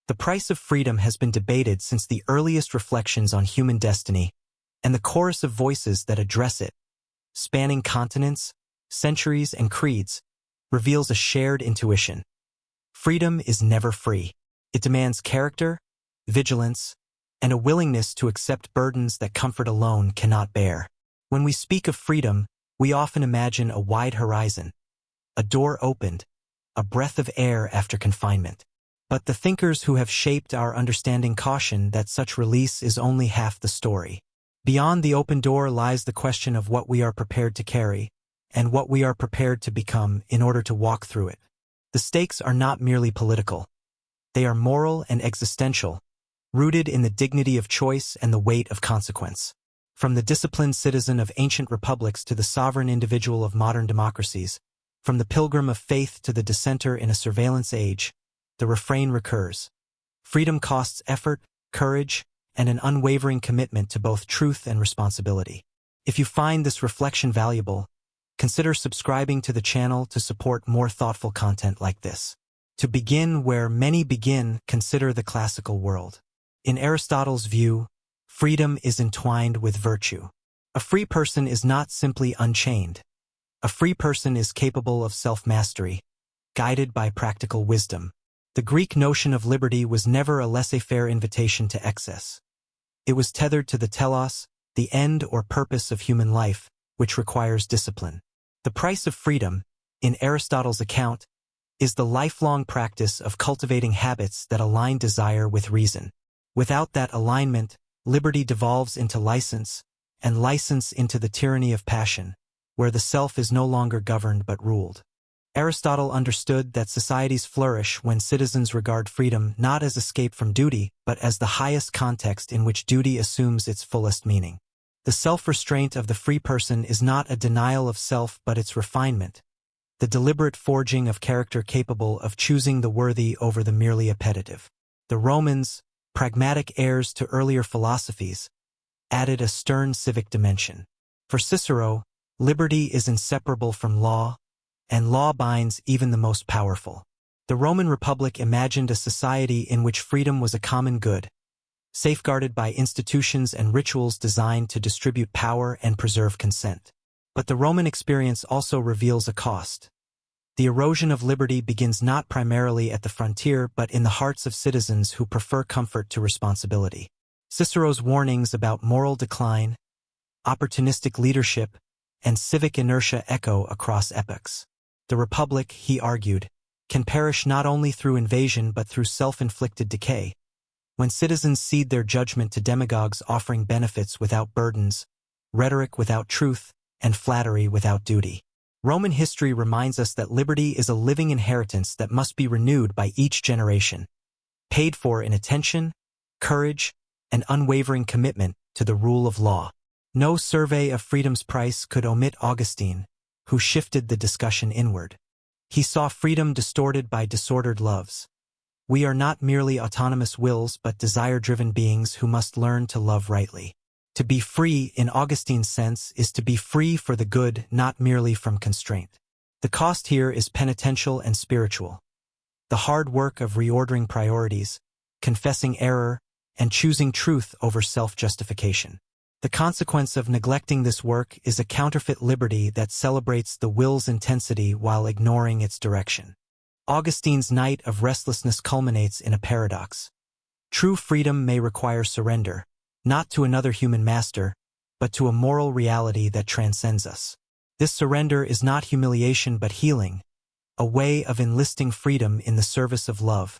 The price of freedom has been debated since the earliest reflections on human destiny, and the chorus of voices that address it, spanning continents, centuries, and creeds, reveals a shared intuition. Freedom is never free. It demands character, vigilance, and a willingness to accept burdens that comfort alone cannot bear. When we speak of freedom, we often imagine a wide horizon, a door opened, a breath of air after confinement. But the thinkers who have shaped our understanding caution that such release is only half the story. Beyond the open door lies the question of what we are prepared to carry, and what we are prepared to become in order to walk through it. The stakes are not merely political. They are moral and existential, rooted in the dignity of choice and the weight of consequence. From the disciplined citizen of ancient republics to the sovereign individual of modern democracies, from the pilgrim of faith to the dissenter in a surveillance age, the refrain recurs. Freedom costs effort, courage, and an unwavering commitment to both truth and responsibility. If you find this reflection valuable, consider subscribing to the channel to support more thoughtful content like this. To begin where many begin, consider the classical world. In Aristotle's view, freedom is entwined with virtue. A free person is not simply unchained. A free person is capable of self-mastery, guided by practical wisdom. The Greek notion of liberty was never a laissez-faire invitation to excess. It was tethered to the telos, the end or purpose of human life, which requires discipline. The price of freedom, in Aristotle's account, is the lifelong practice of cultivating habits that align desire with reason. Without that alignment, liberty devolves into license, and license into the tyranny of passion, where the self is no longer governed but ruled. Aristotle understood that societies flourish when citizens regard freedom not as escape from duty, but as the highest context in which duty assumes its fullest meaning. The self-restraint of the free person is not a denial of self but its refinement, the deliberate forging of character capable of choosing the worthy over the merely appetitive. The Romans, pragmatic heirs to earlier philosophies, added a stern civic dimension. For Cicero, liberty is inseparable from law, and law binds even the most powerful. The Roman Republic imagined a society in which freedom was a common good, safeguarded by institutions and rituals designed to distribute power and preserve consent. But the Roman experience also reveals a cost. The erosion of liberty begins not primarily at the frontier but in the hearts of citizens who prefer comfort to responsibility. Cicero's warnings about moral decline, opportunistic leadership, and civic inertia echo across epochs. The Republic, he argued, can perish not only through invasion but through self-inflicted decay. When citizens cede their judgment to demagogues offering benefits without burdens, rhetoric without truth, and flattery without duty. Roman history reminds us that liberty is a living inheritance that must be renewed by each generation, paid for in attention, courage, and unwavering commitment to the rule of law. No survey of freedom's price could omit Augustine, who shifted the discussion inward. He saw freedom distorted by disordered loves. We are not merely autonomous wills but desire-driven beings who must learn to love rightly. To be free, in Augustine's sense, is to be free for the good, not merely from constraint. The cost here is penitential and spiritual. The hard work of reordering priorities, confessing error, and choosing truth over self-justification. The consequence of neglecting this work is a counterfeit liberty that celebrates the will's intensity while ignoring its direction. Augustine's night of restlessness culminates in a paradox. True freedom may require surrender, not to another human master, but to a moral reality that transcends us. This surrender is not humiliation but healing, a way of enlisting freedom in the service of love,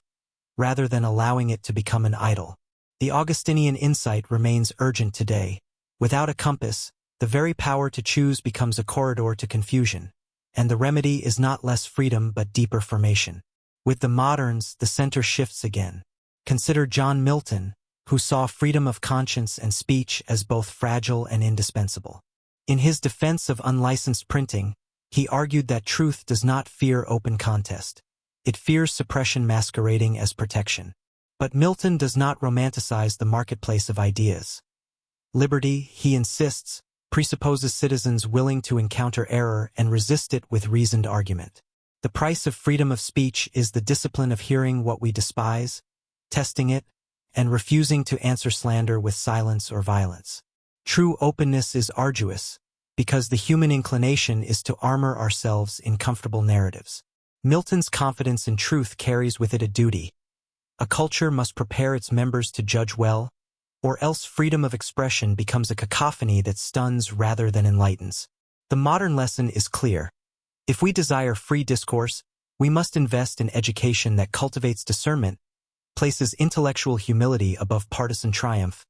rather than allowing it to become an idol. The Augustinian insight remains urgent today. Without a compass, the very power to choose becomes a corridor to confusion, and the remedy is not less freedom but deeper formation. With the moderns, the center shifts again. Consider John Milton, who saw freedom of conscience and speech as both fragile and indispensable. In his defense of unlicensed printing, he argued that truth does not fear open contest. It fears suppression masquerading as protection. But Milton does not romanticize the marketplace of ideas. Liberty, he insists, presupposes citizens willing to encounter error and resist it with reasoned argument. The price of freedom of speech is the discipline of hearing what we despise, testing it, and refusing to answer slander with silence or violence. True openness is arduous, because the human inclination is to armor ourselves in comfortable narratives. Milton's confidence in truth carries with it a duty. A culture must prepare its members to judge well, or else freedom of expression becomes a cacophony that stuns rather than enlightens. The modern lesson is clear. If we desire free discourse, we must invest in education that cultivates discernment, places intellectual humility above partisan triumph,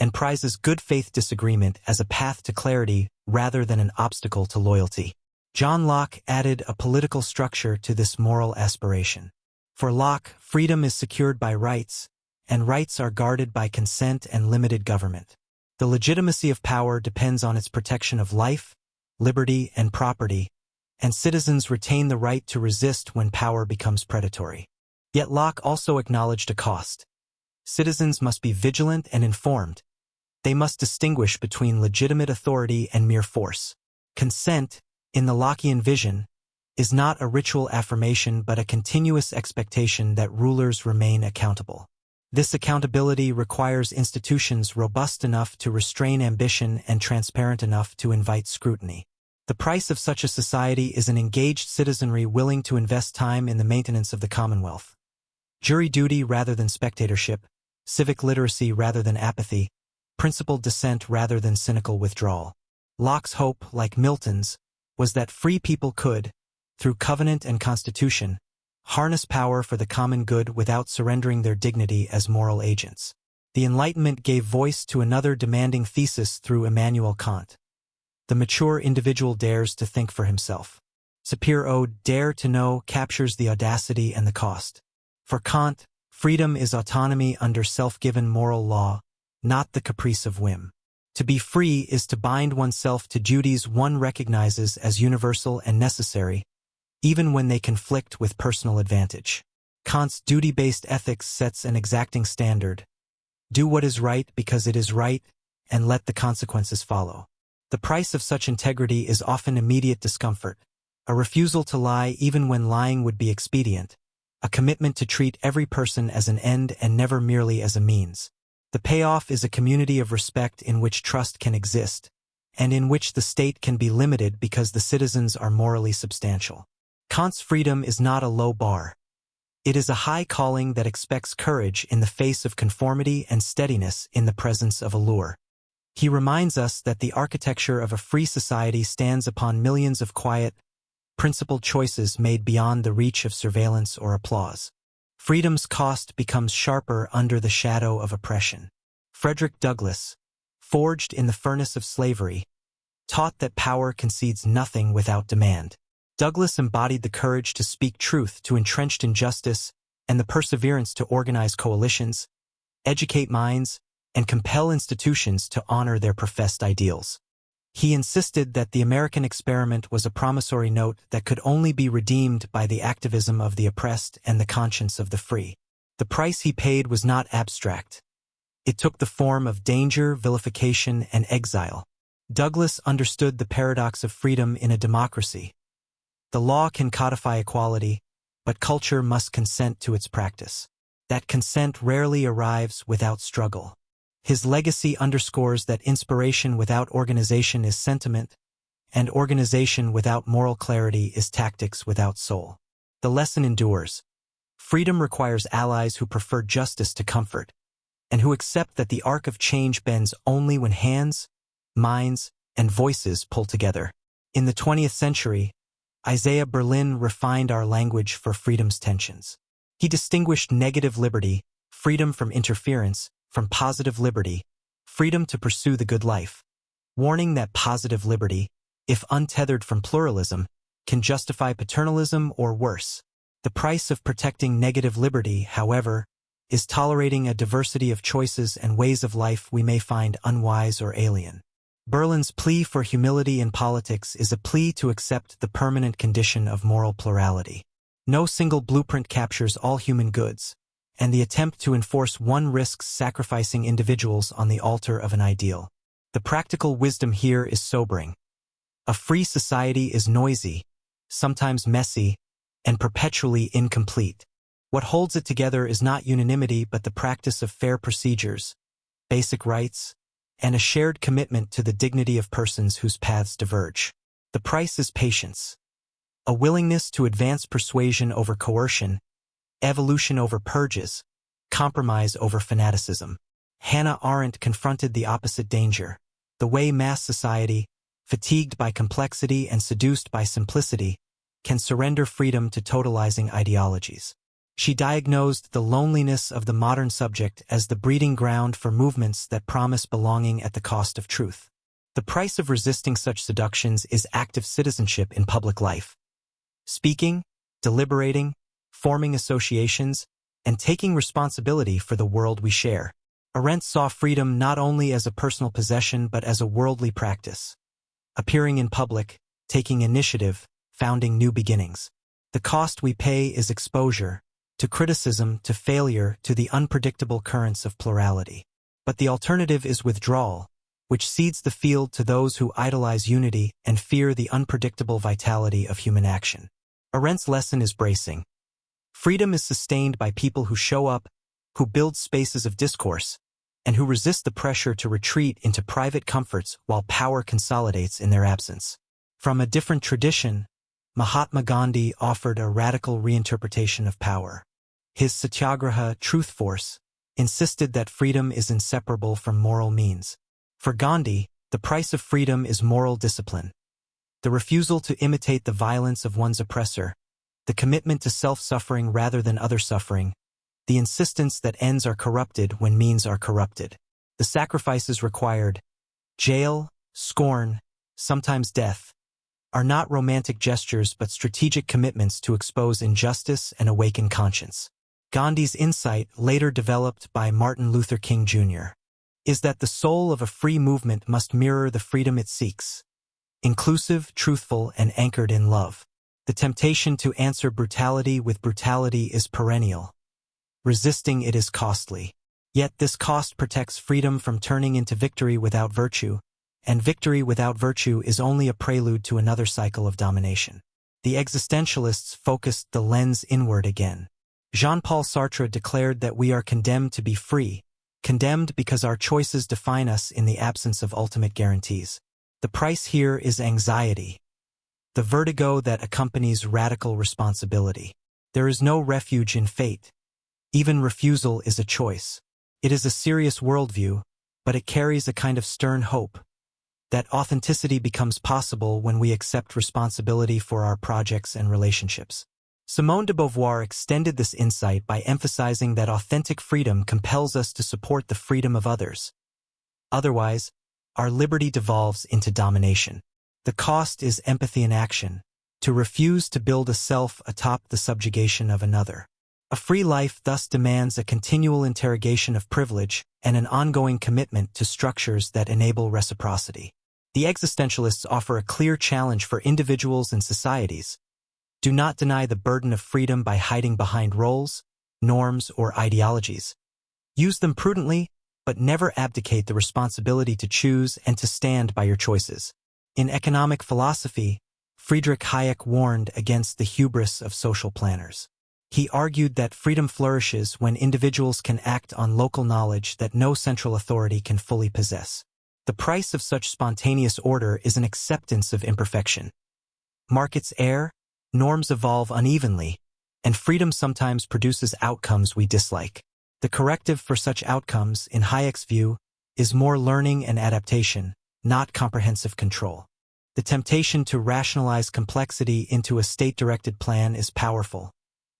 and prizes good faith disagreement as a path to clarity rather than an obstacle to loyalty. John Locke added a political structure to this moral aspiration. For Locke, freedom is secured by rights, and rights are guarded by consent and limited government. The legitimacy of power depends on its protection of life, liberty, and property, and citizens retain the right to resist when power becomes predatory. Yet Locke also acknowledged a cost. Citizens must be vigilant and informed. They must distinguish between legitimate authority and mere force. Consent, in the Lockean vision, is not a ritual affirmation but a continuous expectation that rulers remain accountable. This accountability requires institutions robust enough to restrain ambition and transparent enough to invite scrutiny. The price of such a society is an engaged citizenry willing to invest time in the maintenance of the Commonwealth. Jury duty rather than spectatorship, civic literacy rather than apathy, principled dissent rather than cynical withdrawal. Locke's hope, like Milton's, was that free people could, through covenant and constitution, harness power for the common good without surrendering their dignity as moral agents. The Enlightenment gave voice to another demanding thesis through Immanuel Kant. The mature individual dares to think for himself. Sapir-Ode, Dare to Know, captures the audacity and the cost. For Kant, freedom is autonomy under self-given moral law, not the caprice of whim. To be free is to bind oneself to duties one recognizes as universal and necessary, even when they conflict with personal advantage. Kant's duty-based ethics sets an exacting standard. Do what is right because it is right, and let the consequences follow. The price of such integrity is often immediate discomfort, a refusal to lie even when lying would be expedient, a commitment to treat every person as an end and never merely as a means. The payoff is a community of respect in which trust can exist, and in which the state can be limited because the citizens are morally substantial. Kant's freedom is not a low bar. It is a high calling that expects courage in the face of conformity and steadiness in the presence of allure. He reminds us that the architecture of a free society stands upon millions of quiet, principled choices made beyond the reach of surveillance or applause. Freedom's cost becomes sharper under the shadow of oppression. Frederick Douglass, forged in the furnace of slavery, taught that power concedes nothing without demand. Douglass embodied the courage to speak truth to entrenched injustice and the perseverance to organize coalitions, educate minds, and compel institutions to honor their professed ideals. He insisted that the American experiment was a promissory note that could only be redeemed by the activism of the oppressed and the conscience of the free. The price he paid was not abstract. It took the form of danger, vilification, and exile. Douglass understood the paradox of freedom in a democracy. The law can codify equality, but culture must consent to its practice. That consent rarely arrives without struggle. His legacy underscores that inspiration without organization is sentiment, and organization without moral clarity is tactics without soul. The lesson endures. Freedom requires allies who prefer justice to comfort, and who accept that the arc of change bends only when hands, minds, and voices pull together. In the 20th century, Isaiah Berlin refined our language for freedom's tensions. He distinguished negative liberty, freedom from interference, from positive liberty, freedom to pursue the good life, warning that positive liberty, if untethered from pluralism, can justify paternalism or worse. The price of protecting negative liberty, however, is tolerating a diversity of choices and ways of life we may find unwise or alien. Berlin's plea for humility in politics is a plea to accept the permanent condition of moral plurality. No single blueprint captures all human goods, and the attempt to enforce one risks sacrificing individuals on the altar of an ideal. The practical wisdom here is sobering. A free society is noisy, sometimes messy, and perpetually incomplete. What holds it together is not unanimity but the practice of fair procedures, basic rights, and a shared commitment to the dignity of persons whose paths diverge. The price is patience. A willingness to advance persuasion over coercion, evolution over purges, compromise over fanaticism. Hannah Arendt confronted the opposite danger, the way mass society, fatigued by complexity and seduced by simplicity, can surrender freedom to totalizing ideologies. She diagnosed the loneliness of the modern subject as the breeding ground for movements that promise belonging at the cost of truth. The price of resisting such seductions is active citizenship in public life. Speaking, deliberating, forming associations, and taking responsibility for the world we share. Arendt saw freedom not only as a personal possession but as a worldly practice. Appearing in public, taking initiative, founding new beginnings. The cost we pay is exposure, to criticism, to failure, to the unpredictable currents of plurality. But the alternative is withdrawal, which cedes the field to those who idolize unity and fear the unpredictable vitality of human action. Arendt's lesson is bracing. Freedom is sustained by people who show up, who build spaces of discourse, and who resist the pressure to retreat into private comforts while power consolidates in their absence. From a different tradition, Mahatma Gandhi offered a radical reinterpretation of power. His satyagraha, truth force, insisted that freedom is inseparable from moral means. For Gandhi, the price of freedom is moral discipline. The refusal to imitate the violence of one's oppressor, the commitment to self-suffering rather than other suffering, the insistence that ends are corrupted when means are corrupted. The sacrifices required, jail, scorn, sometimes death, are not romantic gestures but strategic commitments to expose injustice and awaken conscience. Gandhi's insight, later developed by Martin Luther King Jr., is that the soul of a free movement must mirror the freedom it seeks. Inclusive, truthful, and anchored in love. The temptation to answer brutality with brutality is perennial. Resisting it is costly. Yet this cost protects freedom from turning into victory without virtue, and victory without virtue is only a prelude to another cycle of domination. The existentialists focused the lens inward again. Jean-Paul Sartre declared that we are condemned to be free, condemned because our choices define us in the absence of ultimate guarantees. The price here is anxiety, the vertigo that accompanies radical responsibility. There is no refuge in fate. Even refusal is a choice. It is a serious worldview, but it carries a kind of stern hope. That authenticity becomes possible when we accept responsibility for our projects and relationships. Simone de Beauvoir extended this insight by emphasizing that authentic freedom compels us to support the freedom of others. Otherwise, our liberty devolves into domination. The cost is empathy in action, to refuse to build a self atop the subjugation of another. A free life thus demands a continual interrogation of privilege and an ongoing commitment to structures that enable reciprocity. The existentialists offer a clear challenge for individuals and societies. Do not deny the burden of freedom by hiding behind roles, norms, or ideologies. Use them prudently, but never abdicate the responsibility to choose and to stand by your choices. In economic philosophy, Friedrich Hayek warned against the hubris of social planners. He argued that freedom flourishes when individuals can act on local knowledge that no central authority can fully possess. The price of such spontaneous order is an acceptance of imperfection. Markets err, norms evolve unevenly, and freedom sometimes produces outcomes we dislike. The corrective for such outcomes, in Hayek's view, is more learning and adaptation, not comprehensive control. The temptation to rationalize complexity into a state-directed plan is powerful,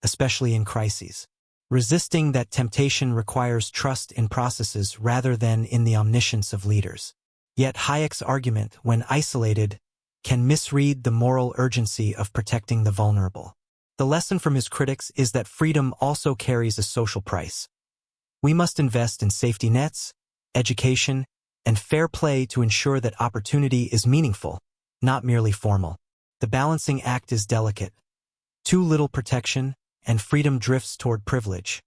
especially in crises. Resisting that temptation requires trust in processes rather than in the omniscience of leaders. Yet Hayek's argument, when isolated, can misread the moral urgency of protecting the vulnerable. The lesson from his critics is that freedom also carries a social price. We must invest in safety nets, education, and fair play to ensure that opportunity is meaningful, not merely formal. The balancing act is delicate. Too little protection, and freedom drifts toward privilege.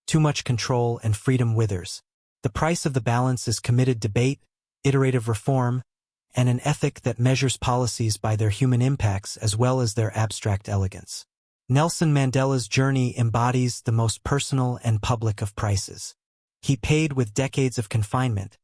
Too much control and freedom withers. The price of the balance is committed debate, iterative reform, and an ethic that measures policies by their human impacts as well as their abstract elegance. Nelson Mandela's journey embodies the most personal and public of prices. He paid with decades of confinement,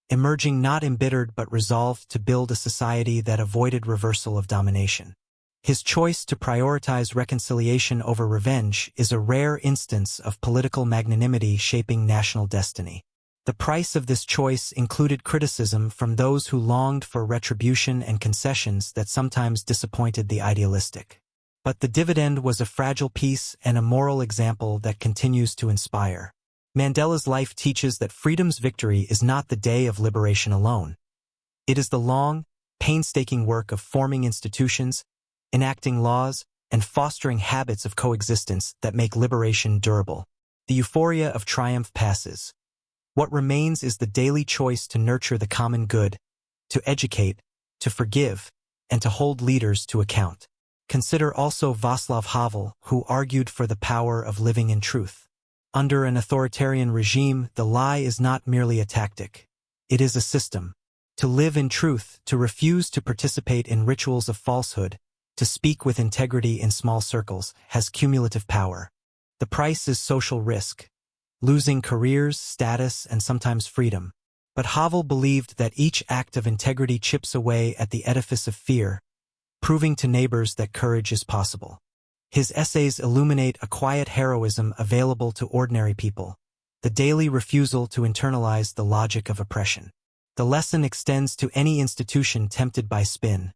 emerging not embittered but resolved to build a society that avoided reversal of domination. His choice to prioritize reconciliation over revenge is a rare instance of political magnanimity shaping national destiny. The price of this choice included criticism from those who longed for retribution and concessions that sometimes disappointed the idealistic. But the dividend was a fragile peace and a moral example that continues to inspire. Mandela's life teaches that freedom's victory is not the day of liberation alone. It is the long, painstaking work of forming institutions, enacting laws, and fostering habits of coexistence that make liberation durable. The euphoria of triumph passes. What remains is the daily choice to nurture the common good, to educate, to forgive, and to hold leaders to account. Consider also Václav Havel, who argued for the power of living in truth. Under an authoritarian regime, the lie is not merely a tactic. It is a system. To live in truth, to refuse to participate in rituals of falsehood, to speak with integrity in small circles, has cumulative power. The price is social risk, losing careers, status, and sometimes freedom. But Havel believed that each act of integrity chips away at the edifice of fear, proving to neighbors that courage is possible. His essays illuminate a quiet heroism available to ordinary people, the daily refusal to internalize the logic of oppression. The lesson extends to any institution tempted by spin.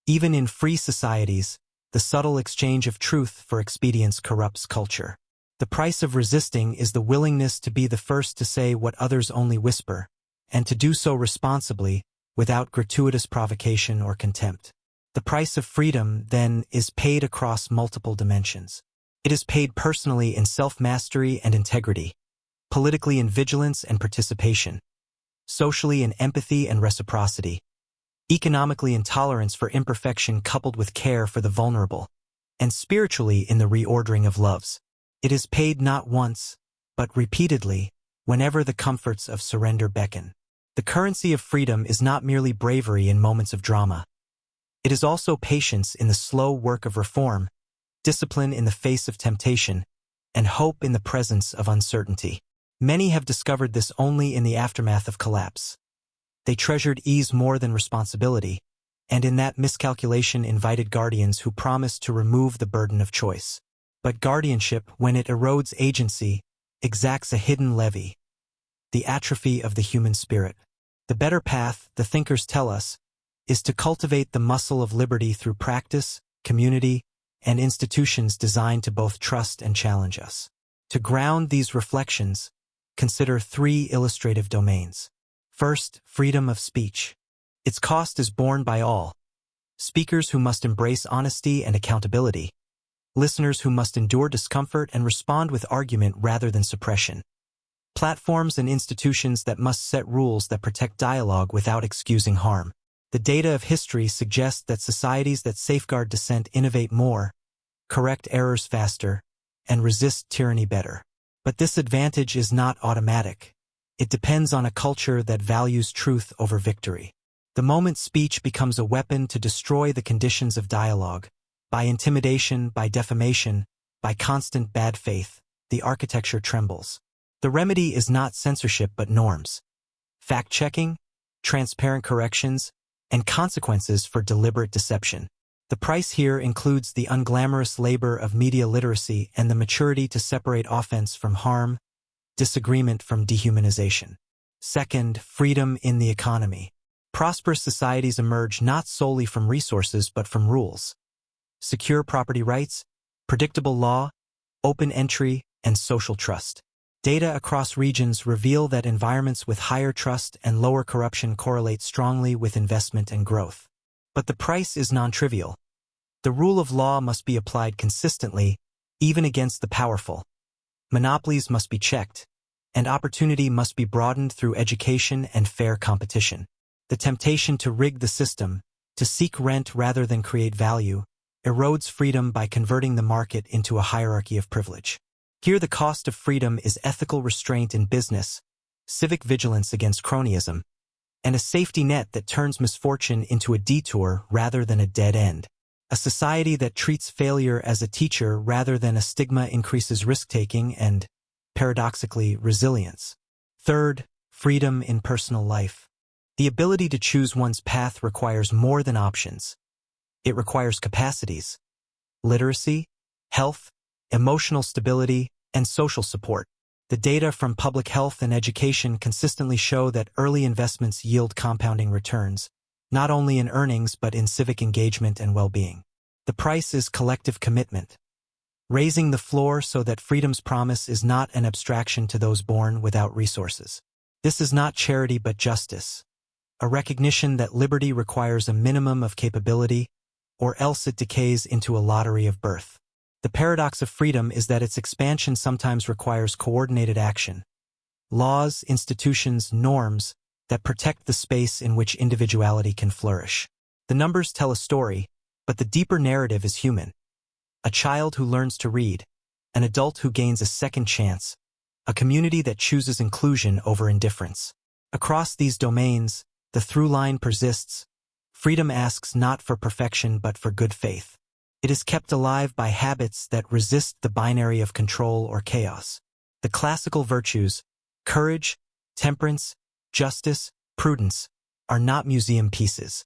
Even in free societies, the subtle exchange of truth for expedience corrupts culture. The price of resisting is the willingness to be the first to say what others only whisper, and to do so responsibly, without gratuitous provocation or contempt. The price of freedom, then, is paid across multiple dimensions. It is paid personally in self-mastery and integrity, politically in vigilance and participation, socially in empathy and reciprocity, economically in tolerance for imperfection coupled with care for the vulnerable, and spiritually in the reordering of loves. It is paid not once, but repeatedly, whenever the comforts of surrender beckon. The currency of freedom is not merely bravery in moments of drama. It is also patience in the slow work of reform, discipline in the face of temptation, and hope in the presence of uncertainty. Many have discovered this only in the aftermath of collapse. They treasured ease more than responsibility, and in that miscalculation invited guardians who promised to remove the burden of choice. But guardianship, when it erodes agency, exacts a hidden levy, the atrophy of the human spirit. The better path, the thinkers tell us, is to cultivate the muscle of liberty through practice, community, and institutions designed to both trust and challenge us. To ground these reflections, consider three illustrative domains. First, freedom of speech. Its cost is borne by all. Speakers who must embrace honesty and accountability. Listeners who must endure discomfort and respond with argument rather than suppression. Platforms and institutions that must set rules that protect dialogue without excusing harm. The data of history suggests that societies that safeguard dissent innovate more, correct errors faster, and resist tyranny better. But this advantage is not automatic. It depends on a culture that values truth over victory. The moment speech becomes a weapon to destroy the conditions of dialogue, by intimidation, by defamation, by constant bad faith, the architecture trembles. The remedy is not censorship but norms. Fact-checking, transparent corrections, and consequences for deliberate deception. The price here includes the unglamorous labor of media literacy and the maturity to separate offense from harm, disagreement from dehumanization. Second, freedom in the economy. Prosperous societies emerge not solely from resources but from rules. Secure property rights, predictable law, open entry, and social trust. Data across regions reveal that environments with higher trust and lower corruption correlate strongly with investment and growth. But the price is non-trivial. The rule of law must be applied consistently, even against the powerful. Monopolies must be checked, and opportunity must be broadened through education and fair competition. The temptation to rig the system, to seek rent rather than create value, erodes freedom by converting the market into a hierarchy of privilege. Here the cost of freedom is ethical restraint in business, civic vigilance against cronyism, and a safety net that turns misfortune into a detour rather than a dead end. A society that treats failure as a teacher rather than a stigma increases risk-taking and, paradoxically, resilience. Third, freedom in personal life. The ability to choose one's path requires more than options. It requires capacities, literacy, health, emotional stability, and social support. The data from public health and education consistently show that early investments yield compounding returns, not only in earnings but in civic engagement and well-being. The price is collective commitment, raising the floor so that freedom's promise is not an abstraction to those born without resources. This is not charity but justice, a recognition that liberty requires a minimum of capability, or else it decays into a lottery of birth. The paradox of freedom is that its expansion sometimes requires coordinated action. Laws, institutions, norms that protect the space in which individuality can flourish. The numbers tell a story, but the deeper narrative is human. A child who learns to read, an adult who gains a second chance, a community that chooses inclusion over indifference. Across these domains, the through line persists. Freedom asks not for perfection but for good faith. It is kept alive by habits that resist the binary of control or chaos. The classical virtues, courage, temperance, justice, prudence, are not museum pieces.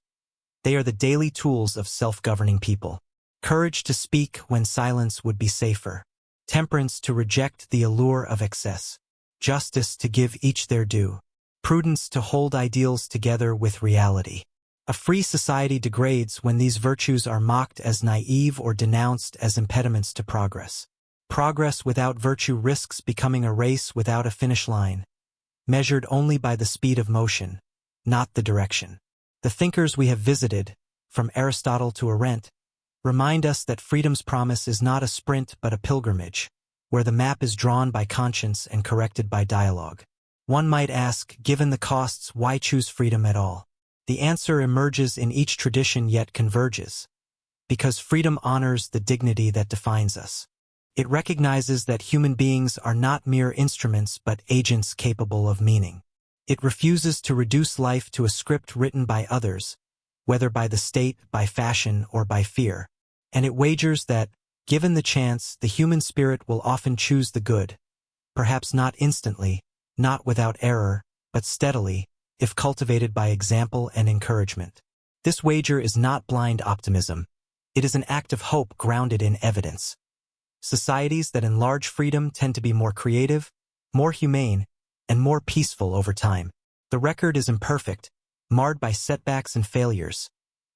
They are the daily tools of self-governing people. Courage to speak when silence would be safer. Temperance to reject the allure of excess. Justice to give each their due. Prudence to hold ideals together with reality. A free society degrades when these virtues are mocked as naive or denounced as impediments to progress. Progress without virtue risks becoming a race without a finish line, measured only by the speed of motion, not the direction. The thinkers we have visited, from Aristotle to Arendt, remind us that freedom's promise is not a sprint but a pilgrimage, where the map is drawn by conscience and corrected by dialogue. One might ask, given the costs, why choose freedom at all? The answer emerges in each tradition yet converges. Because freedom honors the dignity that defines us. It recognizes that human beings are not mere instruments but agents capable of meaning. It refuses to reduce life to a script written by others, whether by the state, by fashion, or by fear. And it wagers that, given the chance, the human spirit will often choose the good, perhaps not instantly, not without error, but steadily, if cultivated by example and encouragement. This wager is not blind optimism. It is an act of hope grounded in evidence. Societies that enlarge freedom tend to be more creative, more humane, and more peaceful over time. The record is imperfect, marred by setbacks and failures.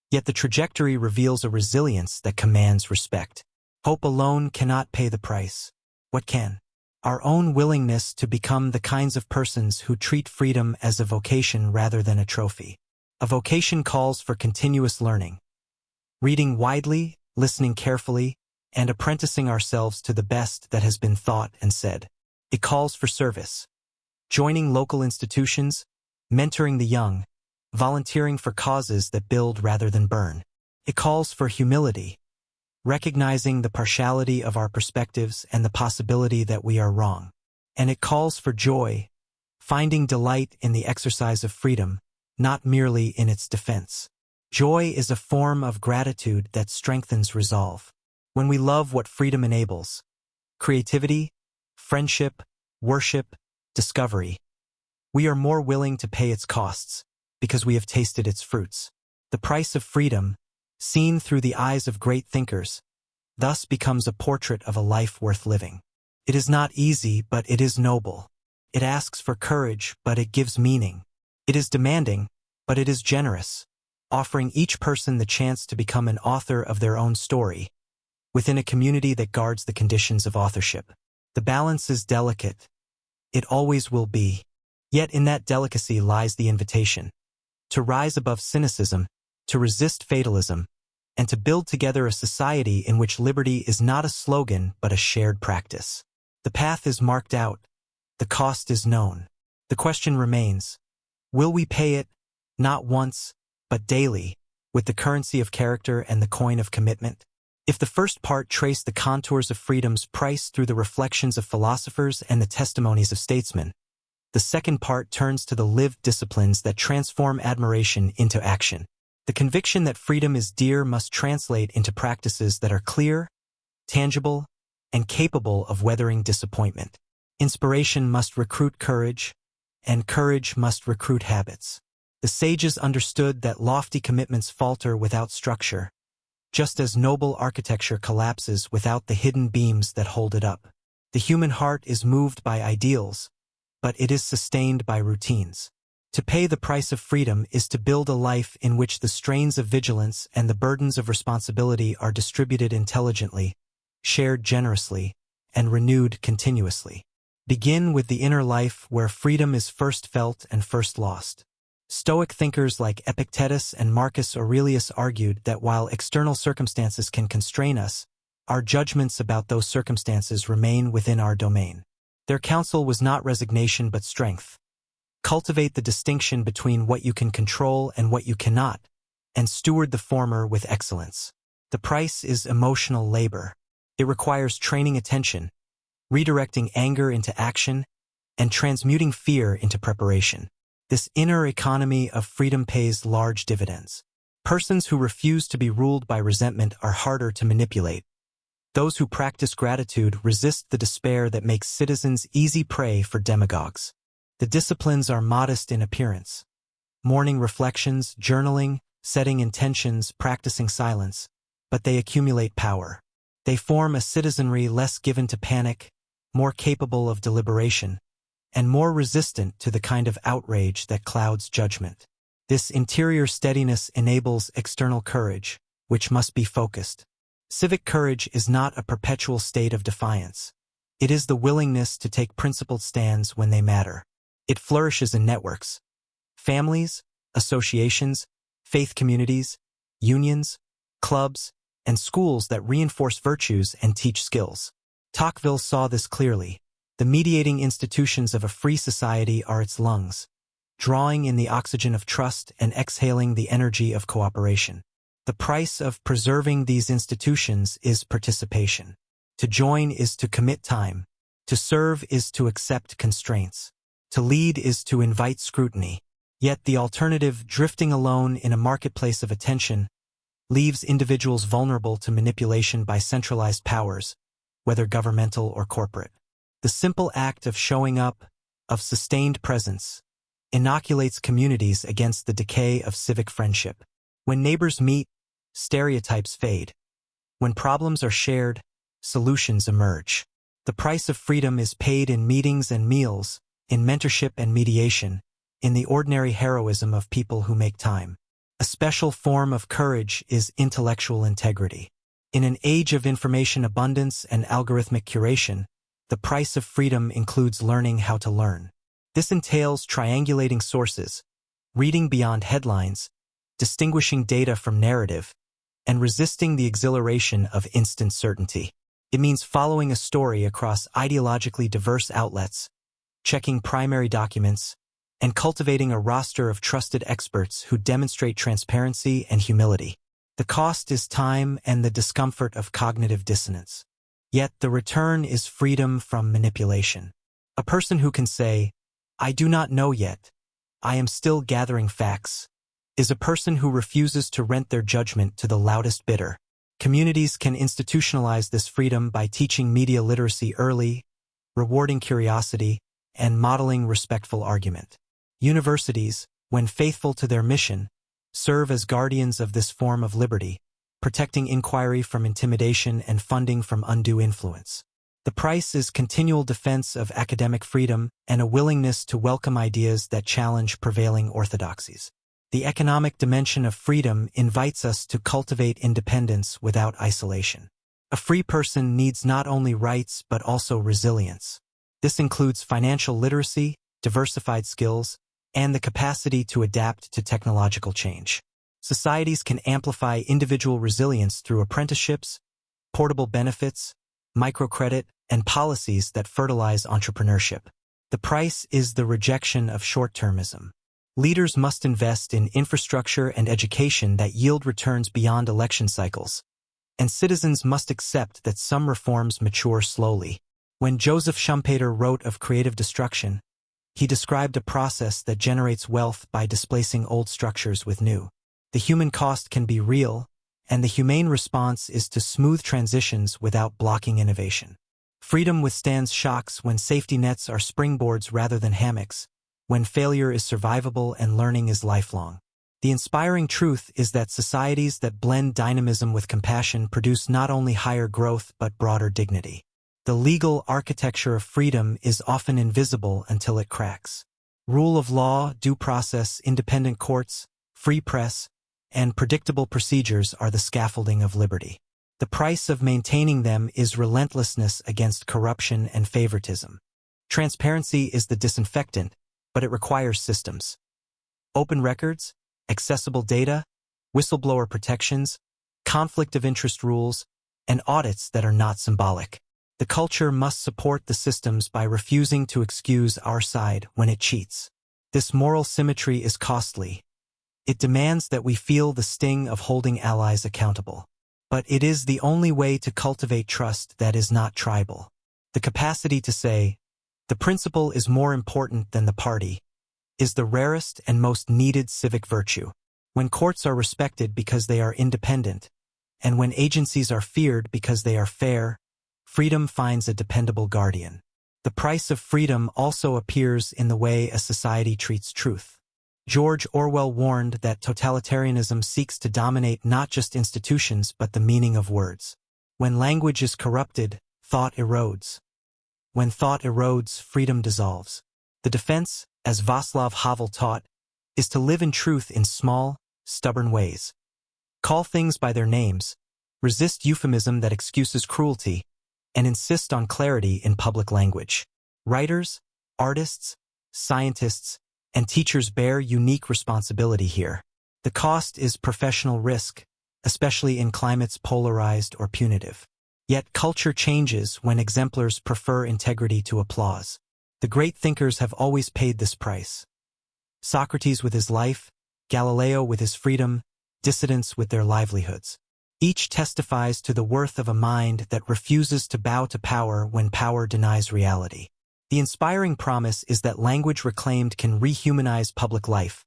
Yet the trajectory reveals a resilience that commands respect. Hope alone cannot pay the price. What can? Our own willingness to become the kinds of persons who treat freedom as a vocation rather than a trophy. A vocation calls for continuous learning. Reading widely, listening carefully, and apprenticing ourselves to the best that has been thought and said. It calls for service. Joining local institutions, mentoring the young, volunteering for causes that build rather than burn. It calls for humility, recognizing the partiality of our perspectives and the possibility that we are wrong. And it calls for joy, finding delight in the exercise of freedom, not merely in its defense. Joy is a form of gratitude that strengthens resolve. When we love what freedom enables, creativity, friendship, worship, discovery, we are more willing to pay its costs because we have tasted its fruits. The price of freedom, seen through the eyes of great thinkers, thus becomes a portrait of a life worth living. It is not easy, but it is noble. It asks for courage, but it gives meaning. It is demanding, but it is generous, offering each person the chance to become an author of their own story, within a community that guards the conditions of authorship. The balance is delicate. It always will be. Yet in that delicacy lies the invitation. To rise above cynicism, to resist fatalism, and to build together a society in which liberty is not a slogan but a shared practice. The path is marked out. The cost is known. The question remains, will we pay it, not once, but daily, with the currency of character and the coin of commitment? If the first part traced the contours of freedom's price through the reflections of philosophers and the testimonies of statesmen, the second part turns to the lived disciplines that transform admiration into action. The conviction that freedom is dear must translate into practices that are clear, tangible, and capable of weathering disappointment. Inspiration must recruit courage, and courage must recruit habits. The sages understood that lofty commitments falter without structure, just as noble architecture collapses without the hidden beams that hold it up. The human heart is moved by ideals, but it is sustained by routines. To pay the price of freedom is to build a life in which the strains of vigilance and the burdens of responsibility are distributed intelligently, shared generously, and renewed continuously. Begin with the inner life where freedom is first felt and first lost. Stoic thinkers like Epictetus and Marcus Aurelius argued that while external circumstances can constrain us, our judgments about those circumstances remain within our domain. Their counsel was not resignation but strength. Cultivate the distinction between what you can control and what you cannot, and steward the former with excellence. The price is emotional labor. It requires training attention, redirecting anger into action, and transmuting fear into preparation. This inner economy of freedom pays large dividends. Persons who refuse to be ruled by resentment are harder to manipulate. Those who practice gratitude resist the despair that makes citizens easy prey for demagogues. The disciplines are modest in appearance. Morning reflections, journaling, setting intentions, practicing silence, but they accumulate power. They form a citizenry less given to panic, more capable of deliberation, and more resistant to the kind of outrage that clouds judgment. This interior steadiness enables external courage, which must be focused. Civic courage is not a perpetual state of defiance. It is the willingness to take principled stands when they matter. It flourishes in networks, families, associations, faith communities, unions, clubs, and schools that reinforce virtues and teach skills. Tocqueville saw this clearly. The mediating institutions of a free society are its lungs, drawing in the oxygen of trust and exhaling the energy of cooperation. The price of preserving these institutions is participation. To join is to commit time. To serve is to accept constraints. To lead is to invite scrutiny. Yet the alternative, drifting alone in a marketplace of attention, leaves individuals vulnerable to manipulation by centralized powers, whether governmental or corporate. The simple act of showing up, of sustained presence, inoculates communities against the decay of civic friendship. When neighbors meet, stereotypes fade. When problems are shared, solutions emerge. The price of freedom is paid in meetings and meals, in mentorship and mediation, in the ordinary heroism of people who make time. A special form of courage is intellectual integrity. In an age of information abundance and algorithmic curation, the price of freedom includes learning how to learn. This entails triangulating sources, reading beyond headlines, distinguishing data from narrative, and resisting the exhilaration of instant certainty. It means following a story across ideologically diverse outlets, checking primary documents, and cultivating a roster of trusted experts who demonstrate transparency and humility. The cost is time and the discomfort of cognitive dissonance. Yet the return is freedom from manipulation. A person who can say, "I do not know yet, I am still gathering facts," is a person who refuses to rent their judgment to the loudest bidder. Communities can institutionalize this freedom by teaching media literacy early, rewarding curiosity, and modeling respectful argument. Universities, when faithful to their mission, serve as guardians of this form of liberty, protecting inquiry from intimidation and funding from undue influence. The price is continual defense of academic freedom and a willingness to welcome ideas that challenge prevailing orthodoxies. The economic dimension of freedom invites us to cultivate independence without isolation. A free person needs not only rights but also resilience. This includes financial literacy, diversified skills, and the capacity to adapt to technological change. Societies can amplify individual resilience through apprenticeships, portable benefits, microcredit, and policies that fertilize entrepreneurship. The price is the rejection of short-termism. Leaders must invest in infrastructure and education that yield returns beyond election cycles, and citizens must accept that some reforms mature slowly. When Joseph Schumpeter wrote of creative destruction, he described a process that generates wealth by displacing old structures with new. The human cost can be real, and the humane response is to smooth transitions without blocking innovation. Freedom withstands shocks when safety nets are springboards rather than hammocks, when failure is survivable and learning is lifelong. The inspiring truth is that societies that blend dynamism with compassion produce not only higher growth but broader dignity. The legal architecture of freedom is often invisible until it cracks. Rule of law, due process, independent courts, free press, and predictable procedures are the scaffolding of liberty. The price of maintaining them is relentlessness against corruption and favoritism. Transparency is the disinfectant, but it requires systems. Open records, accessible data, whistleblower protections, conflict of interest rules, and audits that are not symbolic. The culture must support the systems by refusing to excuse our side when it cheats. This moral symmetry is costly. It demands that we feel the sting of holding allies accountable. But it is the only way to cultivate trust that is not tribal. The capacity to say, "The principle is more important than the party," is the rarest and most needed civic virtue. When courts are respected because they are independent, and when agencies are feared because they are fair, freedom finds a dependable guardian. The price of freedom also appears in the way a society treats truth. George Orwell warned that totalitarianism seeks to dominate not just institutions but the meaning of words. When language is corrupted, thought erodes. When thought erodes, freedom dissolves. The defense, as Václav Havel taught, is to live in truth in small, stubborn ways. Call things by their names, resist euphemism that excuses cruelty, and insist on clarity in public language. Writers, artists, scientists, and teachers bear unique responsibility here. The cost is professional risk, especially in climates polarized or punitive. Yet culture changes when exemplars prefer integrity to applause. The great thinkers have always paid this price. Socrates with his life, Galileo with his freedom, dissidents with their livelihoods. Each testifies to the worth of a mind that refuses to bow to power when power denies reality. The inspiring promise is that language reclaimed can rehumanize public life,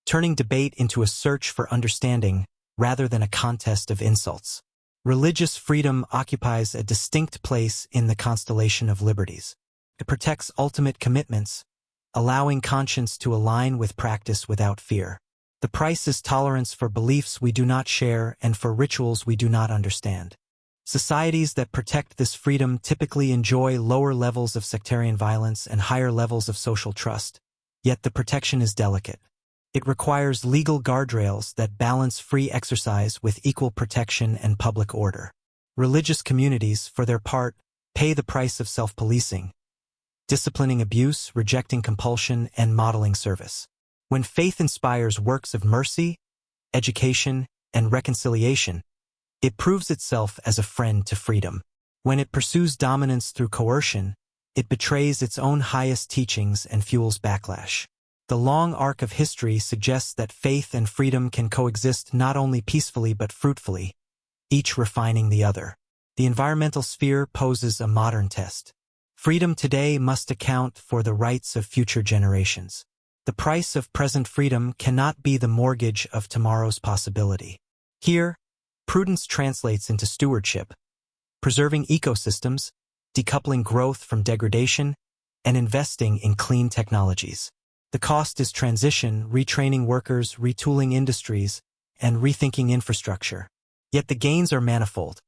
turning debate into a search for understanding rather than a contest of insults. Religious freedom occupies a distinct place in the constellation of liberties. It protects ultimate commitments, allowing conscience to align with practice without fear. The price is tolerance for beliefs we do not share and for rituals we do not understand. Societies that protect this freedom typically enjoy lower levels of sectarian violence and higher levels of social trust, yet the protection is delicate. It requires legal guardrails that balance free exercise with equal protection and public order. Religious communities, for their part, pay the price of self-policing, disciplining abuse, rejecting compulsion, and modeling service. When faith inspires works of mercy, education, and reconciliation, it proves itself as a friend to freedom. When it pursues dominance through coercion, it betrays its own highest teachings and fuels backlash. The long arc of history suggests that faith and freedom can coexist not only peacefully but fruitfully, each refining the other. The environmental sphere poses a modern test. Freedom today must account for the rights of future generations. The price of present freedom cannot be the mortgage of tomorrow's possibility. Here, prudence translates into stewardship, preserving ecosystems, decoupling growth from degradation, and investing in clean technologies. The cost is transition, retraining workers, retooling industries, and rethinking infrastructure. Yet the gains are manifold.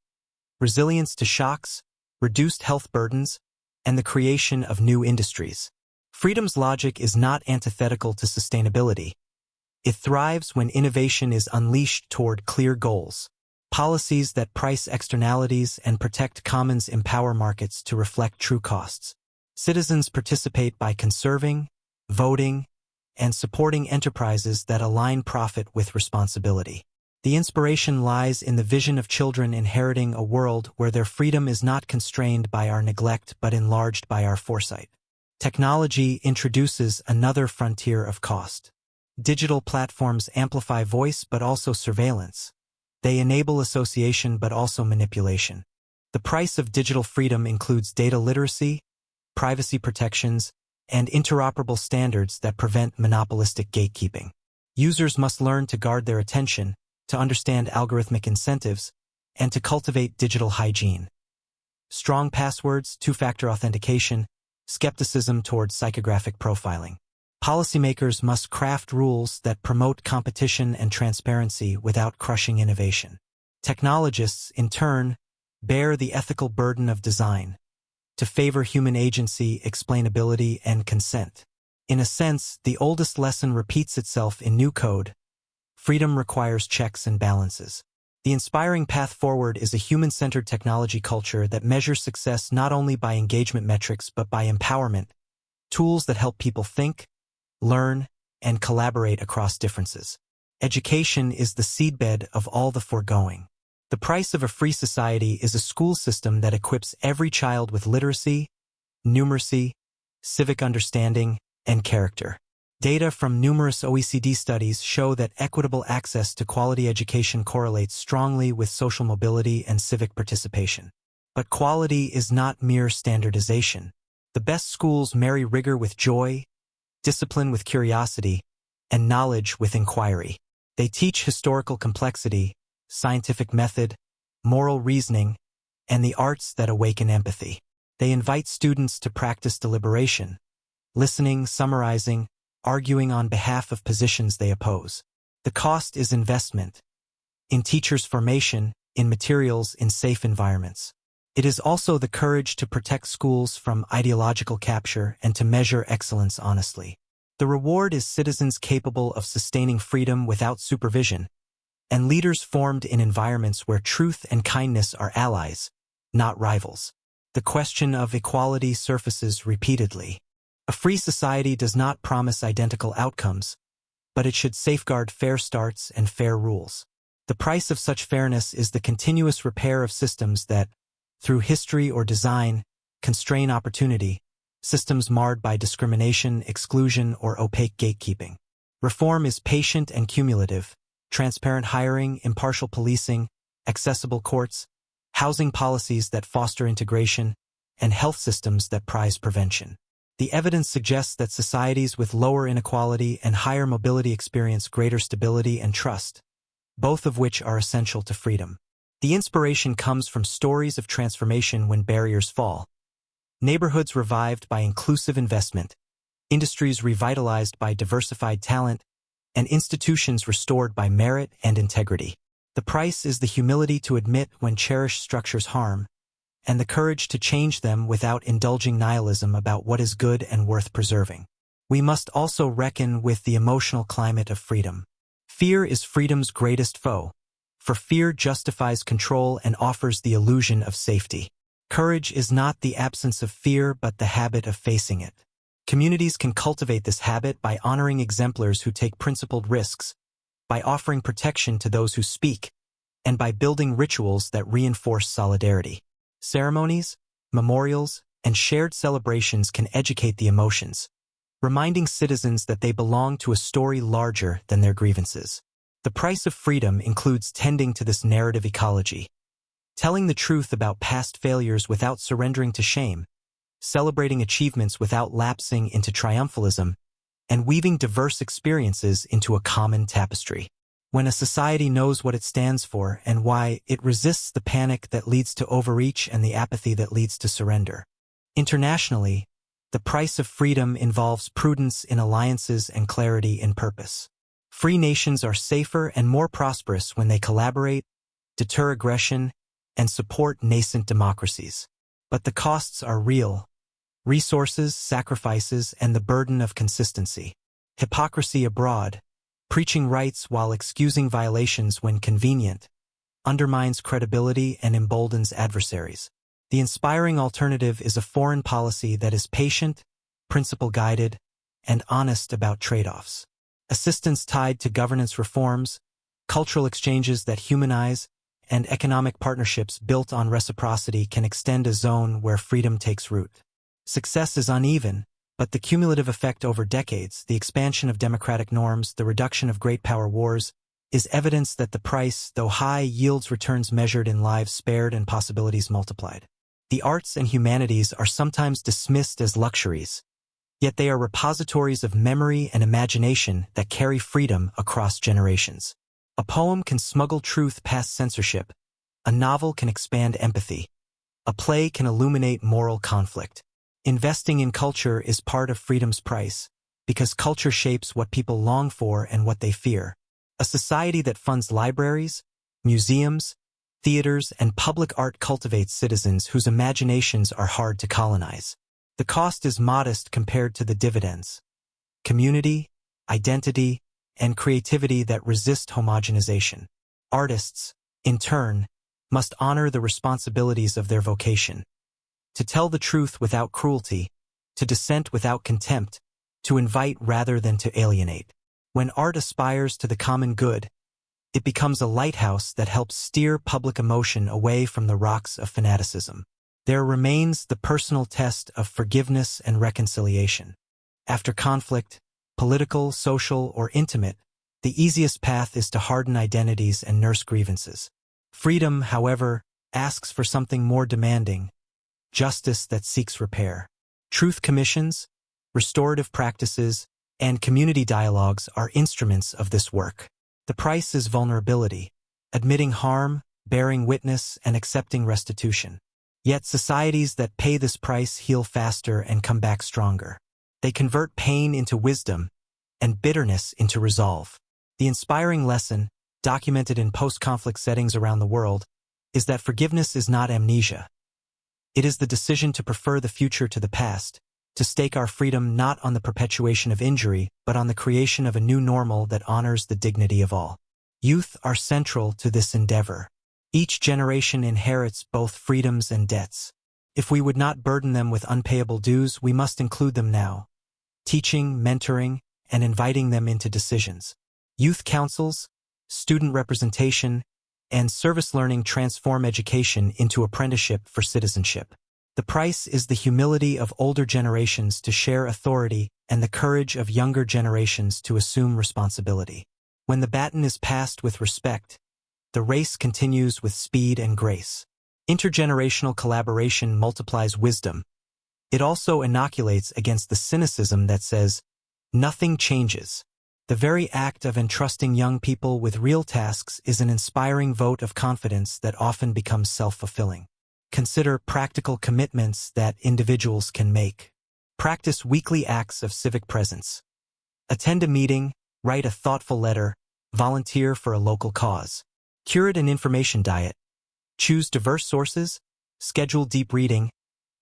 Resilience to shocks, reduced health burdens, and the creation of new industries. Freedom's logic is not antithetical to sustainability. It thrives when innovation is unleashed toward clear goals. Policies that price externalities and protect commons empower markets to reflect true costs. Citizens participate by conserving, voting, and supporting enterprises that align profit with responsibility. The inspiration lies in the vision of children inheriting a world where their freedom is not constrained by our neglect but enlarged by our foresight. Technology introduces another frontier of cost. Digital platforms amplify voice but also surveillance. They enable association but also manipulation. The price of digital freedom includes data literacy, privacy protections, and interoperable standards that prevent monopolistic gatekeeping. Users must learn to guard their attention, to understand algorithmic incentives, and to cultivate digital hygiene. Strong passwords, two-factor authentication, skepticism towards psychographic profiling. Policymakers must craft rules that promote competition and transparency without crushing innovation. Technologists, in turn, bear the ethical burden of design, to favor human agency, explainability, and consent. In a sense, the oldest lesson repeats itself in new code. Freedom requires checks and balances. The inspiring path forward is a human-centered technology culture that measures success not only by engagement metrics but by empowerment, tools that help people think, learn, and collaborate across differences. Education is the seedbed of all the foregoing. The price of a free society is a school system that equips every child with literacy, numeracy, civic understanding, and character. Data from numerous OECD studies show that equitable access to quality education correlates strongly with social mobility and civic participation. But quality is not mere standardization. The best schools marry rigor with joy, discipline with curiosity, and knowledge with inquiry. They teach historical complexity, scientific method, moral reasoning, and the arts that awaken empathy. They invite students to practice deliberation, listening, summarizing, arguing on behalf of positions they oppose. The cost is investment in teachers' formation, in materials, in safe environments. It is also the courage to protect schools from ideological capture and to measure excellence honestly. The reward is citizens capable of sustaining freedom without supervision, and leaders formed in environments where truth and kindness are allies, not rivals. The question of equality surfaces repeatedly. A free society does not promise identical outcomes, but it should safeguard fair starts and fair rules. The price of such fairness is the continuous repair of systems that, through history or design, constrain opportunity, systems marred by discrimination, exclusion, or opaque gatekeeping. Reform is patient and cumulative. Transparent hiring, impartial policing, accessible courts, housing policies that foster integration, and health systems that prize prevention. The evidence suggests that societies with lower inequality and higher mobility experience greater stability and trust, both of which are essential to freedom. The inspiration comes from stories of transformation when barriers fall. Neighborhoods revived by inclusive investment, industries revitalized by diversified talent, and institutions restored by merit and integrity. The price is the humility to admit when cherished structures harm, and the courage to change them without indulging nihilism about what is good and worth preserving. We must also reckon with the emotional climate of freedom. Fear is freedom's greatest foe, for fear justifies control and offers the illusion of safety. Courage is not the absence of fear but the habit of facing it. Communities can cultivate this habit by honoring exemplars who take principled risks, by offering protection to those who speak, and by building rituals that reinforce solidarity. Ceremonies, memorials, and shared celebrations can educate the emotions, reminding citizens that they belong to a story larger than their grievances. The price of freedom includes tending to this narrative ecology, telling the truth about past failures without surrendering to shame, celebrating achievements without lapsing into triumphalism, and weaving diverse experiences into a common tapestry. When a society knows what it stands for and why, it resists the panic that leads to overreach and the apathy that leads to surrender. Internationally, the price of freedom involves prudence in alliances and clarity in purpose. Free nations are safer and more prosperous when they collaborate, deter aggression, and support nascent democracies. But the costs are real: resources, sacrifices, and the burden of consistency. Hypocrisy abroad, preaching rights while excusing violations when convenient, undermines credibility and emboldens adversaries. The inspiring alternative is a foreign policy that is patient, principle-guided, and honest about trade-offs. Assistance tied to governance reforms, cultural exchanges that humanize, and economic partnerships built on reciprocity can extend a zone where freedom takes root. Success is uneven, but the cumulative effect over decades, the expansion of democratic norms, the reduction of great power wars, is evidence that the price, though high, yields returns measured in lives spared and possibilities multiplied. The arts and humanities are sometimes dismissed as luxuries, Yet they are repositories of memory and imagination that carry freedom across generations. A poem can smuggle truth past censorship. A novel can expand empathy. A play can illuminate moral conflict. Investing in culture is part of freedom's price, because culture shapes what people long for and what they fear. A society that funds libraries, museums, theaters, and public art cultivates citizens whose imaginations are hard to colonize. The cost is modest compared to the dividends. Community, identity, and creativity that resist homogenization. Artists, in turn, must honor the responsibilities of their vocation. To tell the truth without cruelty, to dissent without contempt, to invite rather than to alienate. When art aspires to the common good, it becomes a lighthouse that helps steer public emotion away from the rocks of fanaticism. There remains the personal test of forgiveness and reconciliation. After conflict, political, social, or intimate, the easiest path is to harden identities and nurse grievances. Freedom, however, asks for something more demanding: justice that seeks repair. Truth commissions, restorative practices, and community dialogues are instruments of this work. The price is vulnerability, admitting harm, bearing witness, and accepting restitution. Yet societies that pay this price heal faster and come back stronger. They convert pain into wisdom and bitterness into resolve. The inspiring lesson, documented in post-conflict settings around the world, is that forgiveness is not amnesia. It is the decision to prefer the future to the past, to stake our freedom not on the perpetuation of injury, but on the creation of a new normal that honors the dignity of all. Youth are central to this endeavor. Each generation inherits both freedoms and debts. If we would not burden them with unpayable dues, we must include them now, teaching, mentoring, and inviting them into decisions. Youth councils, student representation, and service learning transform education into apprenticeship for citizenship. The price is the humility of older generations to share authority and the courage of younger generations to assume responsibility. When the baton is passed with respect, the race continues with speed and grace. Intergenerational collaboration multiplies wisdom. It also inoculates against the cynicism that says, nothing changes. The very act of entrusting young people with real tasks is an inspiring vote of confidence that often becomes self-fulfilling. Consider practical commitments that individuals can make. Practice weekly acts of civic presence. Attend a meeting, write a thoughtful letter, volunteer for a local cause. Curate an information diet. Choose diverse sources, schedule deep reading,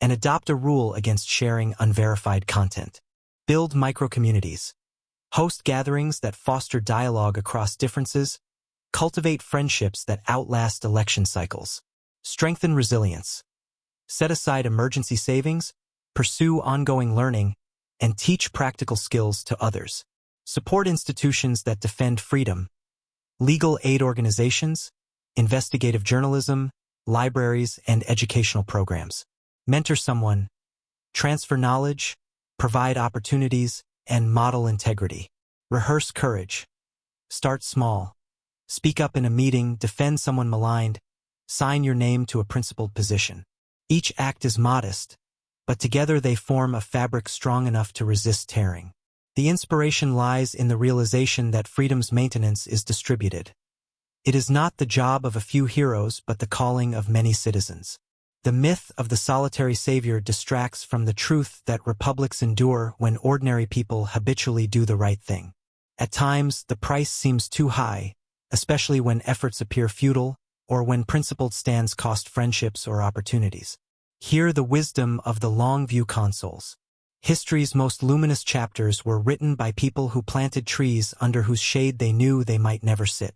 and adopt a rule against sharing unverified content. Build micro-communities. Host gatherings that foster dialogue across differences. Cultivate friendships that outlast election cycles. Strengthen resilience. Set aside emergency savings, pursue ongoing learning, and teach practical skills to others. Support institutions that defend freedom. Legal aid organizations, investigative journalism, libraries, and educational programs. Mentor someone. Transfer knowledge, provide opportunities, and model integrity. Rehearse courage. Start small. Speak up in a meeting, defend someone maligned, sign your name to a principled position. Each act is modest, but together they form a fabric strong enough to resist tearing. The inspiration lies in the realization that freedom's maintenance is distributed. It is not the job of a few heroes, but the calling of many citizens. The myth of the solitary savior distracts from the truth that republics endure when ordinary people habitually do the right thing. At times, the price seems too high, especially when efforts appear futile, or when principled stands cost friendships or opportunities. Hear the wisdom of the long view consoles. History's most luminous chapters were written by people who planted trees under whose shade they knew they might never sit.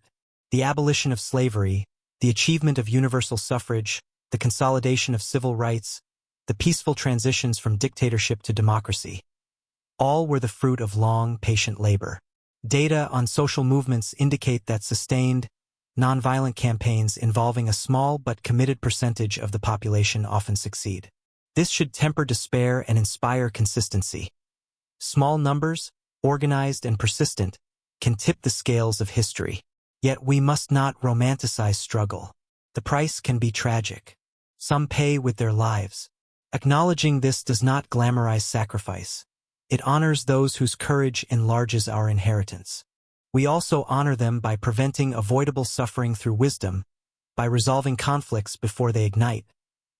The abolition of slavery, the achievement of universal suffrage, the consolidation of civil rights, the peaceful transitions from dictatorship to democracy. All were the fruit of long, patient labor. Data on social movements indicate that sustained, nonviolent campaigns involving a small but committed percentage of the population often succeed. This should temper despair and inspire consistency. Small numbers, organized and persistent, can tip the scales of history. Yet we must not romanticize struggle. The price can be tragic. Some pay with their lives. Acknowledging this does not glamorize sacrifice. It honors those whose courage enlarges our inheritance. We also honor them by preventing avoidable suffering through wisdom, by resolving conflicts before they ignite,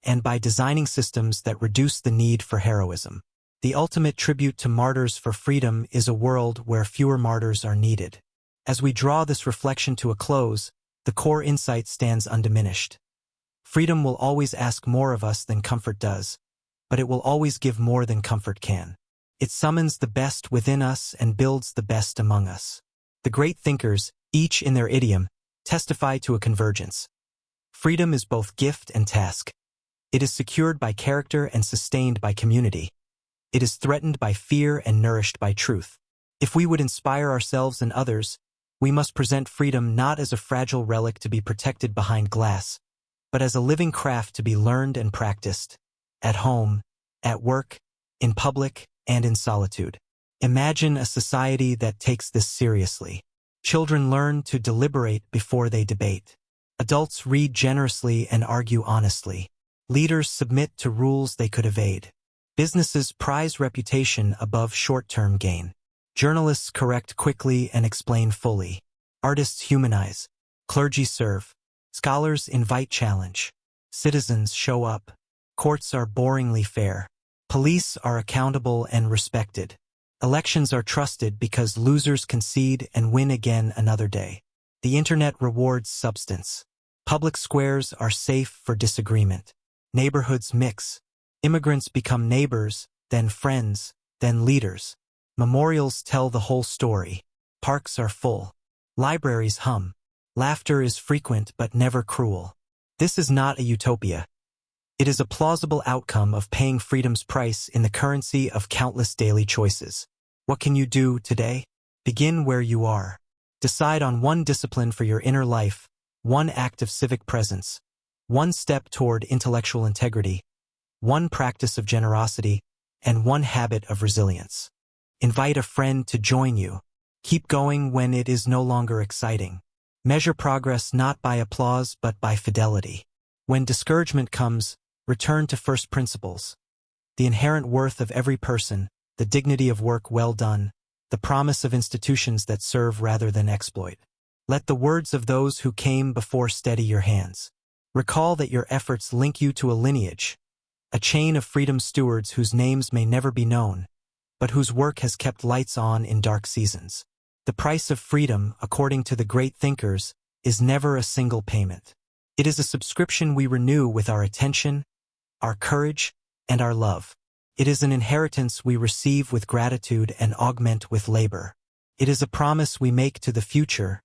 and by designing systems that reduce the need for heroism. The ultimate tribute to martyrs for freedom is a world where fewer martyrs are needed. As we draw this reflection to a close, the core insight stands undiminished. Freedom will always ask more of us than comfort does, but it will always give more than comfort can. It summons the best within us and builds the best among us. The great thinkers, each in their idiom, testify to a convergence. Freedom is both gift and task. It is secured by character and sustained by community. It is threatened by fear and nourished by truth. If we would inspire ourselves and others, we must present freedom not as a fragile relic to be protected behind glass, but as a living craft to be learned and practiced, at home, at work, in public, and in solitude. Imagine a society that takes this seriously. Children learn to deliberate before they debate. Adults read generously and argue honestly. Leaders submit to rules they could evade. Businesses prize reputation above short-term gain. Journalists correct quickly and explain fully. Artists humanize. Clergy serve. Scholars invite challenge. Citizens show up. Courts are boringly fair. Police are accountable and respected. Elections are trusted because losers concede and win again another day. The internet rewards substance. Public squares are safe for disagreement. Neighborhoods mix. Immigrants become neighbors, then friends, then leaders. Memorials tell the whole story. Parks are full. Libraries hum. Laughter is frequent but never cruel. This is not a utopia. It is a plausible outcome of paying freedom's price in the currency of countless daily choices. What can you do today? Begin where you are. Decide on one discipline for your inner life, one act of civic presence, one step toward intellectual integrity, one practice of generosity, and one habit of resilience. Invite a friend to join you. Keep going when it is no longer exciting. Measure progress not by applause but by fidelity. When discouragement comes, return to first principles. The inherent worth of every person, the dignity of work well done, the promise of institutions that serve rather than exploit. Let the words of those who came before steady your hands. Recall that your efforts link you to a lineage, a chain of freedom stewards whose names may never be known, but whose work has kept lights on in dark seasons. The price of freedom, according to the great thinkers, is never a single payment. It is a subscription we renew with our attention, our courage, and our love. It is an inheritance we receive with gratitude and augment with labor. It is a promise we make to the future,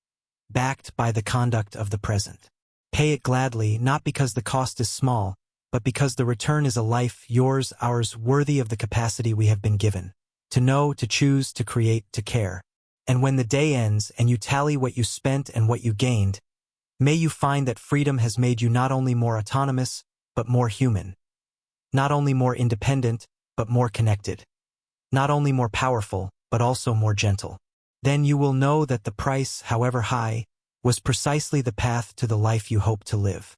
backed by the conduct of the present. Pay it gladly, not because the cost is small, but because the return is a life, yours, ours, worthy of the capacity we have been given. To know, to choose, to create, to care. And when the day ends and you tally what you spent and what you gained, may you find that freedom has made you not only more autonomous, but more human. Not only more independent, but more connected. Not only more powerful, but also more gentle. Then you will know that the price, however high, was precisely the path to the life you hope to live.